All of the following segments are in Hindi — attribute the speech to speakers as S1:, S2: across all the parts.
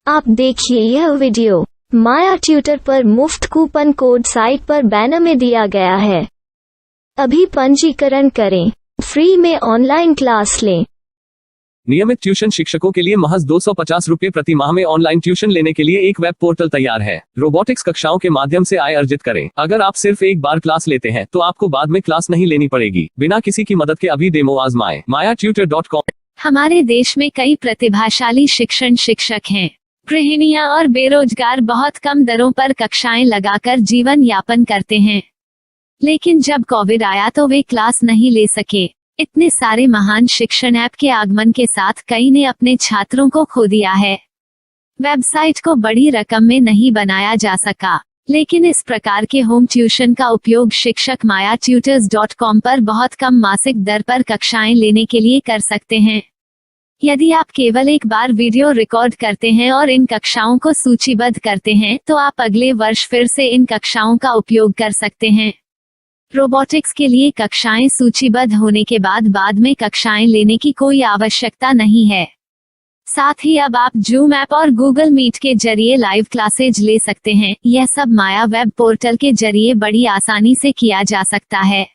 S1: आप देखिए यह वीडियो माया ट्यूटर पर मुफ्त कूपन कोड साइट पर बैनर में दिया गया है। अभी पंजीकरण करें, फ्री में ऑनलाइन क्लास लें।
S2: नियमित ट्यूशन शिक्षकों के लिए महज 250 रुपये प्रति माह में ऑनलाइन ट्यूशन लेने के लिए एक वेब पोर्टल तैयार है। रोबोटिक्स कक्षाओं के माध्यम से आय अर्जित करें। अगर आप सिर्फ एक बार क्लास लेते हैं तो आपको बाद में क्लास नहीं लेनी पड़ेगी। बिना किसी की मदद के अभी डेमो आजमाएं। mayatutor.com।
S3: हमारे देश में कई प्रतिभाशाली शिक्षक हैं। गृहिणियां और बेरोजगार बहुत कम दरों पर कक्षाएं लगाकर जीवन यापन करते हैं, लेकिन जब कोविड आया तो वे क्लास नहीं ले सके। इतने सारे महान शिक्षण ऐप के आगमन के साथ कई ने अपने छात्रों को खो दिया है। वेबसाइट को बड़ी रकम में नहीं बनाया जा सका, लेकिन इस प्रकार के होम ट्यूशन का उपयोग शिक्षक mayatutors.com पर बहुत कम मासिक दर पर कक्षाएं लेने के लिए कर सकते हैं। यदि आप केवल एक बार वीडियो रिकॉर्ड करते हैं और इन कक्षाओं को सूचीबद्ध करते हैं तो आप अगले वर्ष फिर से इन कक्षाओं का उपयोग कर सकते हैं। रोबोटिक्स के लिए कक्षाएं सूचीबद्ध होने के बाद में कक्षाएं लेने की कोई आवश्यकता नहीं है। साथ ही अब आप जूम ऐप और गूगल मीट के जरिए लाइव क्लासेज ले सकते हैं। यह सब माया वेब पोर्टल के जरिए बड़ी आसानी से किया जा सकता है।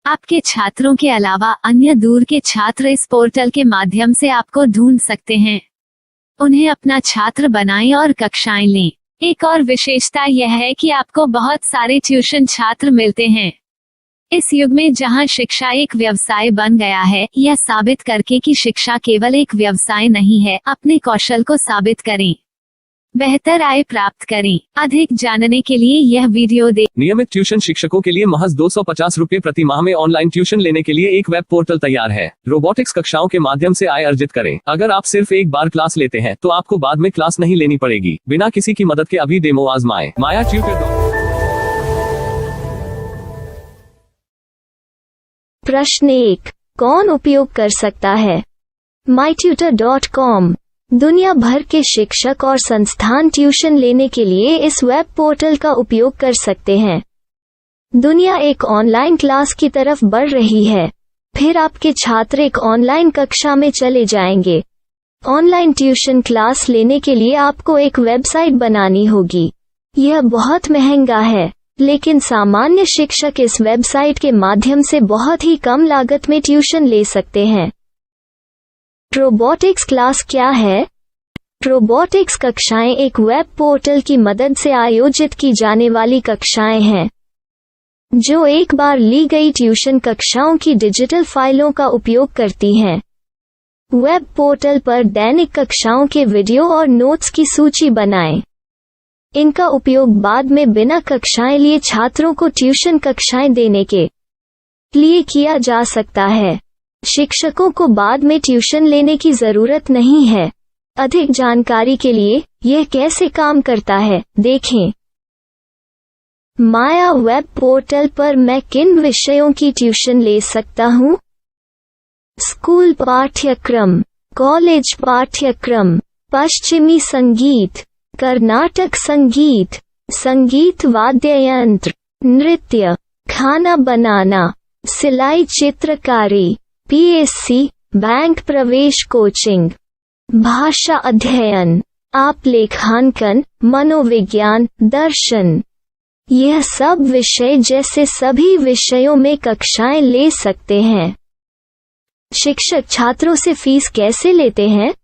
S3: आपके छात्रों के अलावा अन्य दूर के छात्र इस पोर्टल के माध्यम से आपको ढूंढ सकते हैं। उन्हें अपना छात्र बनाएं और कक्षाएं लें। एक और विशेषता यह है कि आपको बहुत सारे ट्यूशन छात्र मिलते हैं। इस युग में जहां शिक्षा एक व्यवसाय बन गया है, यह साबित करके कि शिक्षा केवल एक व्यवसाय नहीं है, अपने कौशल को साबित करें, बेहतर आय प्राप्त करें। अधिक जानने के लिए यह वीडियो देखें।
S2: नियमित ट्यूशन शिक्षकों के लिए महज 250 रुपये प्रति माह में ऑनलाइन ट्यूशन लेने के लिए एक वेब पोर्टल तैयार है। रोबोटिक्स कक्षाओं के माध्यम से आय अर्जित करें। अगर आप सिर्फ एक बार क्लास लेते हैं तो आपको बाद में क्लास नहीं लेनी पड़ेगी। बिना किसी की मदद के अभी डेमो आजमाएं। mayatutor।
S1: प्रश्न 1, कौन उपयोग कर सकता है? mytutor.com दुनिया भर के शिक्षक और संस्थान ट्यूशन लेने के लिए इस वेब पोर्टल का उपयोग कर सकते हैं। दुनिया एक ऑनलाइन क्लास की तरफ बढ़ रही है, फिर आपके छात्र एक ऑनलाइन कक्षा में चले जाएंगे। ऑनलाइन ट्यूशन क्लास लेने के लिए आपको एक वेबसाइट बनानी होगी। यह बहुत महंगा है, लेकिन सामान्य शिक्षक इस वेबसाइट के माध्यम से बहुत ही कम लागत में ट्यूशन ले सकते हैं। रोबोटिक्स क्लास क्या है? रोबोटिक्स कक्षाएं एक वेब पोर्टल की मदद से आयोजित की जाने वाली कक्षाएं हैं, जो एक बार ली गई ट्यूशन कक्षाओं की डिजिटल फाइलों का उपयोग करती हैं। वेब पोर्टल पर दैनिक कक्षाओं के वीडियो और नोट्स की सूची बनाएं। इनका उपयोग बाद में बिना कक्षाएं लिए छात्रों को ट्यूशन कक्षाएं देने के लिए किया जा सकता है। शिक्षकों को बाद में ट्यूशन लेने की जरूरत नहीं है। अधिक जानकारी के लिए यह कैसे काम करता है देखें। माया वेब पोर्टल पर मैं किन विषयों की ट्यूशन ले सकता हूँ? स्कूल पाठ्यक्रम, कॉलेज पाठ्यक्रम, पश्चिमी संगीत, कर्नाटक संगीत, संगीत वाद्य यंत्र, नृत्य, खाना बनाना, सिलाई चित्रकारी, पीएससी, बैंक प्रवेश कोचिंग, भाषा अध्ययन, आप लेखांकन, मनोविज्ञान, दर्शन। यह सब विषय जैसे सभी विषयों में कक्षाएं ले सकते हैं। शिक्षक छात्रों से फीस कैसे लेते हैं?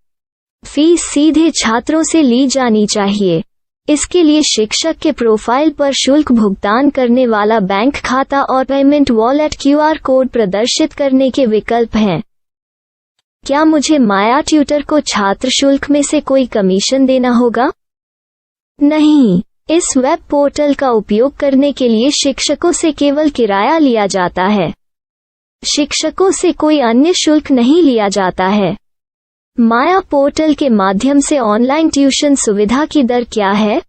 S1: फीस सीधे छात्रों से ली जानी चाहिए। इसके लिए शिक्षक के प्रोफाइल पर शुल्क भुगतान करने वाला बैंक खाता और पेमेंट वॉलेट QR कोड प्रदर्शित करने के विकल्प हैं। क्या मुझे माया ट्यूटर को छात्र शुल्क में से कोई कमीशन देना होगा? नहीं, इस वेब पोर्टल का उपयोग करने के लिए शिक्षकों से केवल किराया लिया जाता है। शिक्षकों से कोई अन्य शुल्क नहीं लिया जाता है। माया पोर्टल के माध्यम से ऑनलाइन ट्यूशन सुविधा की दर क्या है?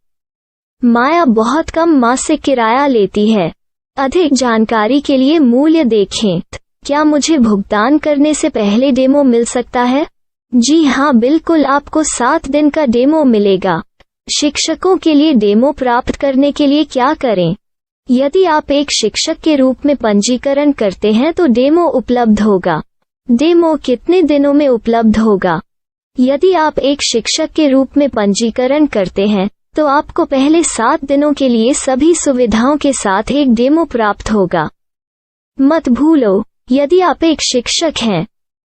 S1: माया बहुत कम मासिक किराया लेती है। अधिक जानकारी के लिए मूल्य देखें। क्या मुझे भुगतान करने से पहले डेमो मिल सकता है? जी हाँ, बिल्कुल, आपको 7 दिन का डेमो मिलेगा। शिक्षकों के लिए डेमो प्राप्त करने के लिए क्या करें? यदि आप एक शिक्षक के रूप में पंजीकरण करते हैं तो डेमो उपलब्ध होगा। डेमो कितने दिनों में उपलब्ध होगा? यदि आप एक शिक्षक के रूप में पंजीकरण करते हैं तो आपको पहले 7 दिनों के लिए सभी सुविधाओं के साथ एक डेमो प्राप्त होगा। मत भूलो, यदि आप एक शिक्षक हैं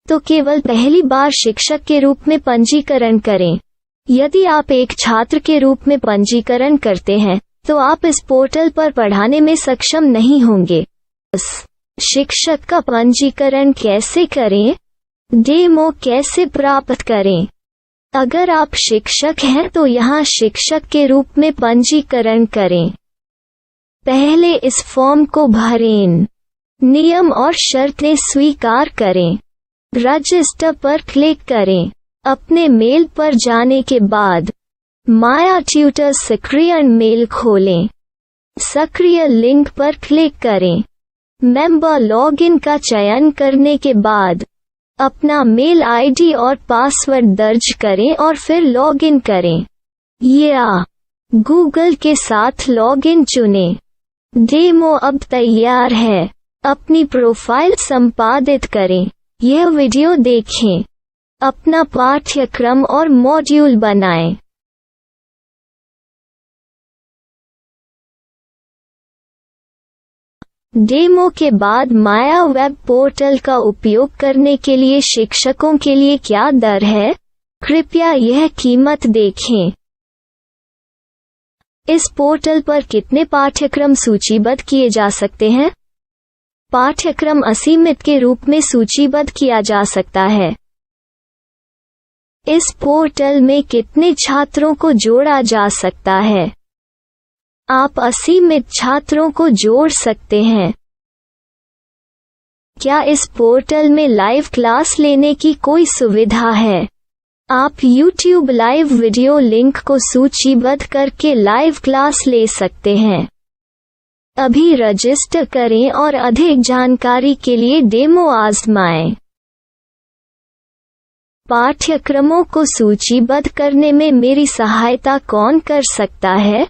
S1: तो केवल पहली बार शिक्षक के रूप में पंजीकरण करें। यदि आप एक छात्र के रूप में पंजीकरण करते हैं तो आप इस पोर्टल पर पढ़ाने में सक्षम नहीं होंगे। शिक्षक का पंजीकरण कैसे करें? डेमो कैसे प्राप्त करें? अगर आप शिक्षक हैं तो यहाँ शिक्षक के रूप में पंजीकरण करें। पहले इस फॉर्म को भरें, नियम और शर्तें स्वीकार करें, रजिस्टर पर क्लिक करें। अपने मेल पर जाने के बाद माया ट्यूटर सक्रिय मेल खोलें। सक्रिय लिंक पर क्लिक करें। मेंबर लॉगिन का चयन करने के बाद अपना मेल आईडी और पासवर्ड दर्ज करें और फिर लॉगिन करें या गूगल के साथ लॉगिन चुनें। डेमो अब तैयार है। अपनी प्रोफाइल संपादित करें। यह वीडियो देखें। अपना पाठ्यक्रम और मॉड्यूल बनाएं। डेमो के बाद माया वेब पोर्टल का उपयोग करने के लिए शिक्षकों के लिए क्या दर है? कृपया यह कीमत देखें। इस पोर्टल पर कितने पाठ्यक्रम सूचीबद्ध किए जा सकते हैं? पाठ्यक्रम असीमित के रूप में सूचीबद्ध किया जा सकता है। इस पोर्टल में कितने छात्रों को जोड़ा जा सकता है? आप असीमित छात्रों को जोड़ सकते हैं। क्या इस पोर्टल में लाइव क्लास लेने की कोई सुविधा है? आप YouTube लाइव वीडियो लिंक को सूचीबद्ध करके लाइव क्लास ले सकते हैं। अभी रजिस्टर करें और अधिक जानकारी के लिए डेमो आजमाएं। पाठ्यक्रमों को सूचीबद्ध करने में मेरी सहायता कौन कर सकता है?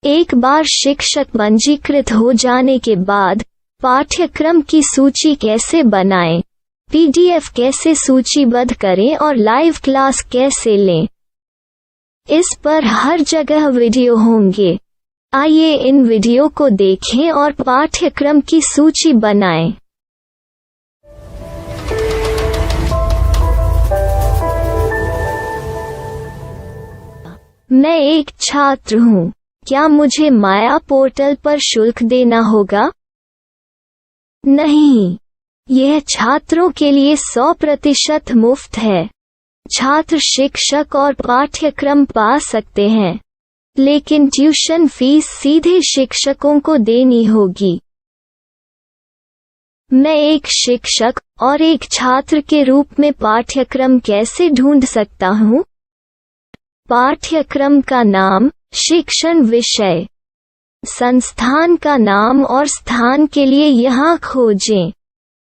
S1: एक बार शिक्षक पंजीकृत हो जाने के बाद पाठ्यक्रम की सूची कैसे बनाएं, PDF कैसे सूचीबद्ध करें और लाइव क्लास कैसे लें, इस पर हर जगह वीडियो होंगे। आइए इन वीडियो को देखें और पाठ्यक्रम की सूची बनाएं। मैं एक छात्र हूँ। क्या मुझे माया पोर्टल पर शुल्क देना होगा? नहीं, यह छात्रों के लिए 100% मुफ्त है। छात्र शिक्षक और पाठ्यक्रम पा सकते हैं, लेकिन ट्यूशन फीस सीधे शिक्षकों को देनी होगी। मैं एक शिक्षक और एक छात्र के रूप में पाठ्यक्रम कैसे ढूंढ सकता हूँ? पाठ्यक्रम का नाम, शिक्षण विषय, संस्थान का नाम और स्थान के लिए यहाँ खोजें।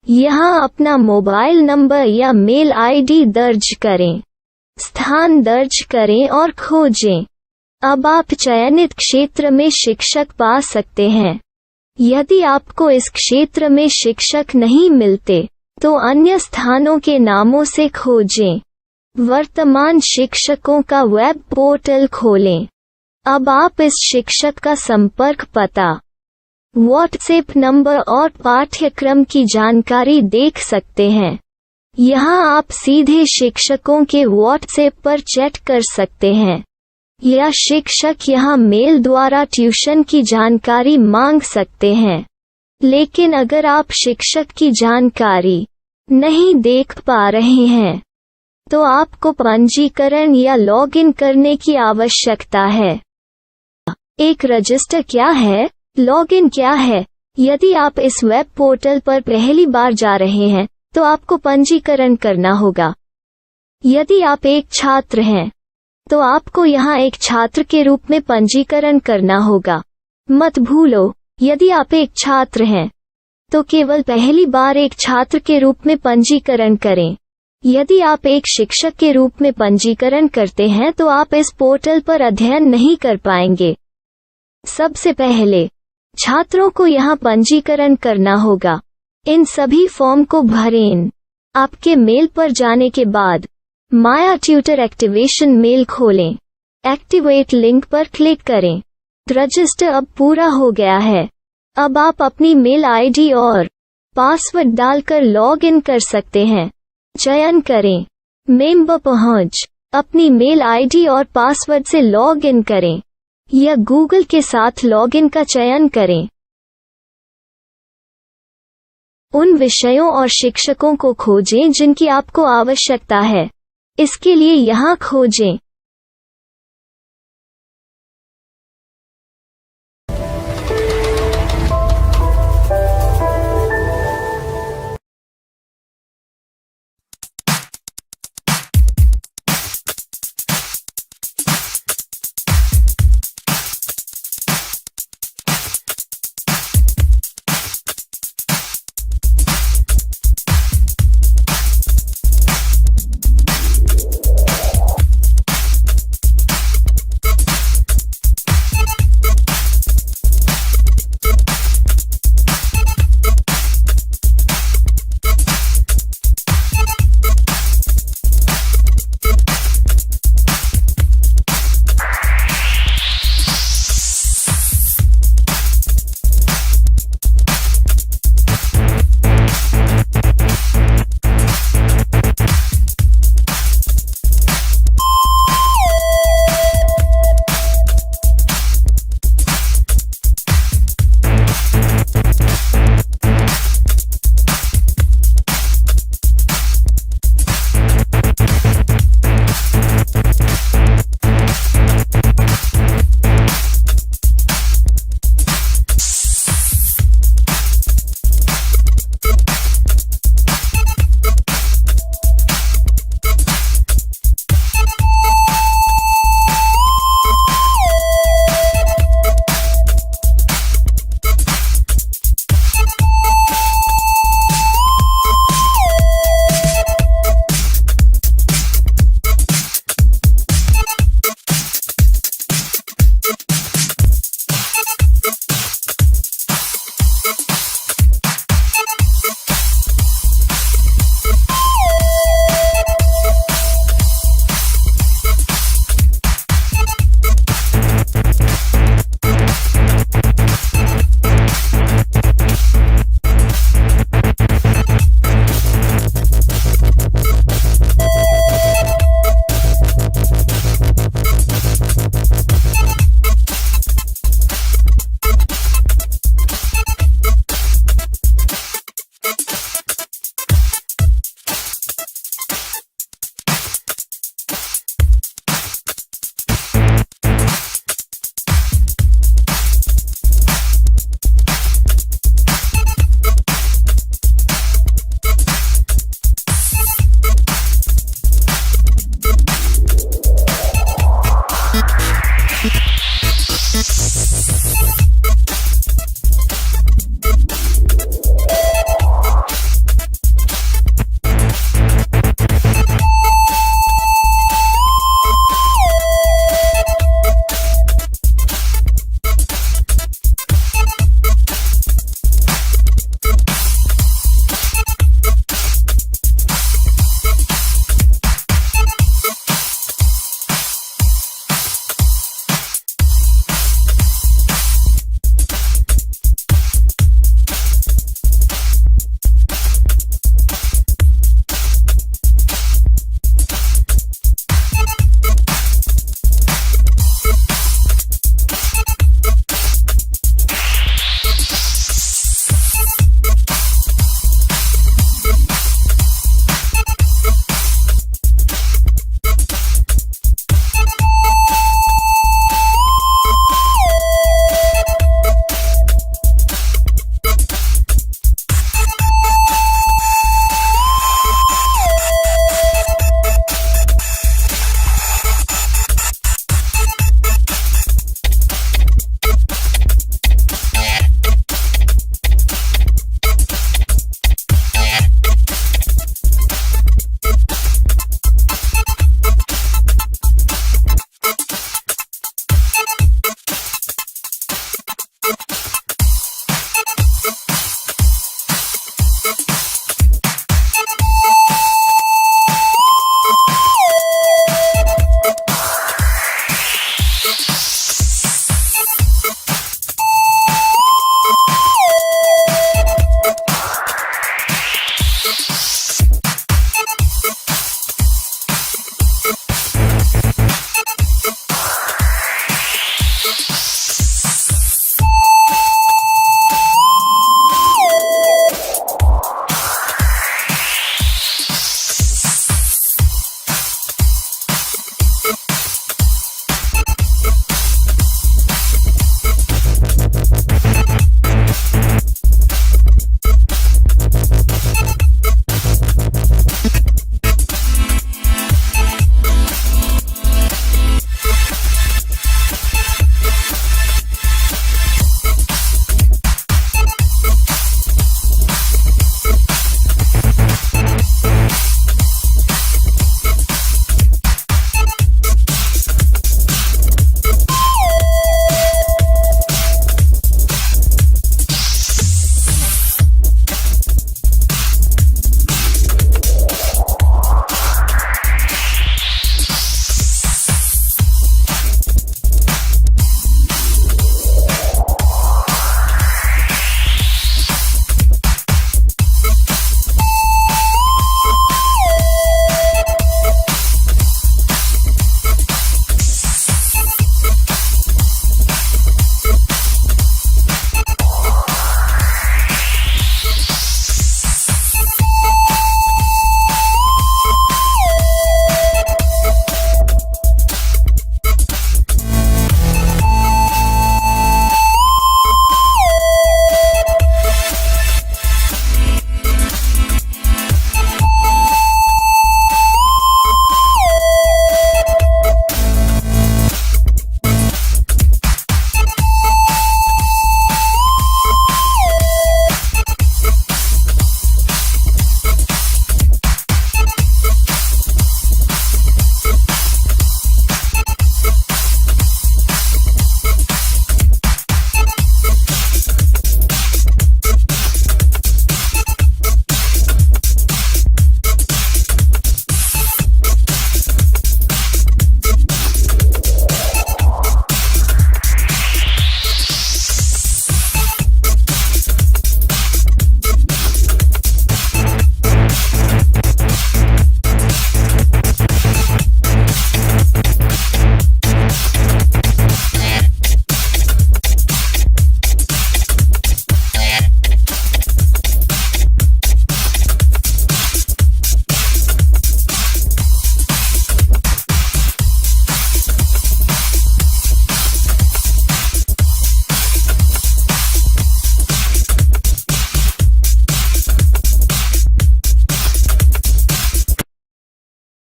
S1: यहाँ अपना मोबाइल नंबर या मेल आईडी दर्ज करें। स्थान दर्ज करें और खोजें। अब आप चयनित क्षेत्र में शिक्षक पा सकते हैं। यदि आपको इस क्षेत्र में शिक्षक नहीं मिलते तो अन्य स्थानों के नामों से खोजें। वर्तमान शिक्षकों का वेब पोर्टल खोलें। अब आप इस शिक्षक का संपर्क पता, व्हाट्सएप नंबर और पाठ्यक्रम की जानकारी देख सकते हैं। यहाँ आप सीधे शिक्षकों के व्हाट्सएप पर चैट कर सकते हैं या शिक्षक यहाँ मेल द्वारा ट्यूशन की जानकारी मांग सकते हैं। लेकिन अगर आप शिक्षक की जानकारी नहीं देख पा रहे हैं तो आपको पंजीकरण या लॉगिन करने की आवश्यकता है। एक रजिस्टर क्या है? लॉगिन क्या है? यदि आप इस वेब पोर्टल पर पहली बार जा रहे हैं तो आपको पंजीकरण करना होगा। यदि आप एक छात्र हैं तो आपको यहाँ एक छात्र के रूप में पंजीकरण करना होगा। मत भूलो, यदि आप एक छात्र हैं तो केवल पहली बार एक छात्र के रूप में पंजीकरण करें। यदि आप एक शिक्षक के रूप में पंजीकरण करते हैं तो आप इस पोर्टल पर अध्ययन नहीं कर पाएंगे। सबसे पहले छात्रों को यहाँ पंजीकरण करना होगा। इन सभी फॉर्म को भरें। आपके मेल पर जाने के बाद माया ट्यूटर एक्टिवेशन मेल खोलें। एक्टिवेट लिंक पर क्लिक करें। रजिस्टर अब पूरा हो गया है। अब आप अपनी मेल आईडी और पासवर्ड डालकर लॉग इन कर सकते हैं। चयन करें मेंबर पहुंच। अपनी मेल आईडी और पासवर्ड से लॉग इन करें या गूगल के साथ लॉग इन का चयन करें। उन विषयों और शिक्षकों को खोजें जिनकी आपको आवश्यकता है। इसके लिए यहाँ खोजें।